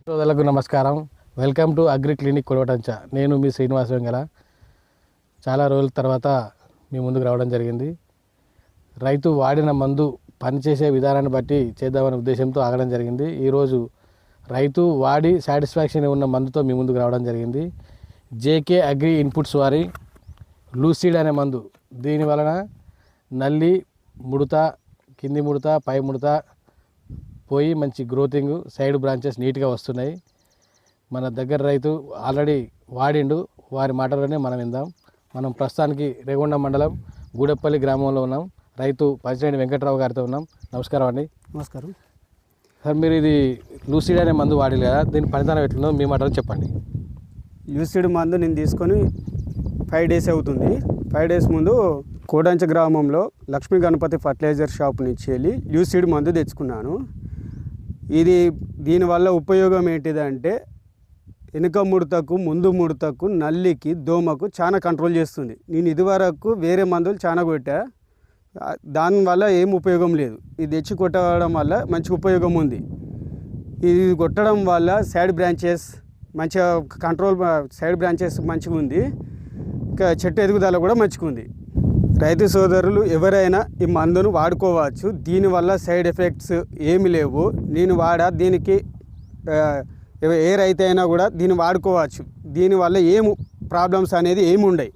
సోదరులకు నమస్కారం. Welcome to agri clinic Kodavatancha. నేను మీ శ్రీనివాస్ వెంగళ. చాలా రోజుల తర్వాత మీ ముందుకు రావడం జరిగింది. రైతు వాడిన మందు పనిచేసే విధానాన్ని బట్టి చేద్దామనే ఉద్దేశంతో ఆగడం జరిగింది. ఈరోజు రైతు వాడి సాటిస్ఫాక్షన్ ఉన్న మందుతో మీ ముందుకు రావడం జరిగింది. జేకే అగ్రి ఇన్పుట్స్ వారి లూసిడ్ అనే మందు. దీని వలన నల్లి, ముడత, కింది ముడత, పై ముడత పోయి మంచి గ్రోతింగ్, సైడ్ బ్రాంచెస్ నీట్గా వస్తున్నాయి. మన దగ్గర రైతు ఆల్రెడీ వాడిండు, వారి మాటలోనే మనం విందాం. మనం ప్రస్తుతానికి రేగొండ మండలం గూడెపల్లి గ్రామంలో ఉన్నాం. రైతు పచ్చిరెడ్డి వెంకట్రావు గారితో ఉన్నాం. నమస్కారం అండి. నమస్కారం సార్, మీరు ఇది లూసిడ్ అనే మందు వాడి కదా, దీని పనితనం ఎట్లుందో మీ మాటలో చెప్పండి. లూసిడ్ మందు నేను తీసుకొని 5 days అవుతుంది. 5 days ముందు కోడంచ గ్రామంలో లక్ష్మీ గణపతి ఫర్టిలైజర్ షాప్ నుంచి వెళ్ళి లూసిడ్ మందు తెచ్చుకున్నాను. దీనివల్ల ఉపయోగం ఏంటిదంటే వెనుక ముడతకు, ముందు ముడతకు, నల్లికి, దోమకు చాలా కంట్రోల్ చేస్తుంది. నేను ఇదివరకు వేరే మందులు చాలా కొట్టా, దానివల్ల ఏం ఉపయోగం లేదు. ఇది తెచ్చి కొట్టడం వల్ల మంచి ఉపయోగం ఉంది. ఇది కొట్టడం వల్ల సైడ్ బ్రాంచెస్ మంచిగా కంట్రోల్, సైడ్ బ్రాంచెస్ మంచిగా ఉంది. ఇంకా చెట్టు ఎదుగుదల కూడా మంచిగా ఉంది. రైతు సోదరులు ఎవరైనా ఈ మందును వాడుకోవచ్చు. దీనివల్ల సైడ్ ఎఫెక్ట్స్ ఏమి లేవు. నేను దీనికి ఏ రైతు అయినా కూడా దీన్ని వాడుకోవచ్చు. దీనివల్ల ఏం ప్రాబ్లమ్స్ అనేది ఏమి ఉండవు.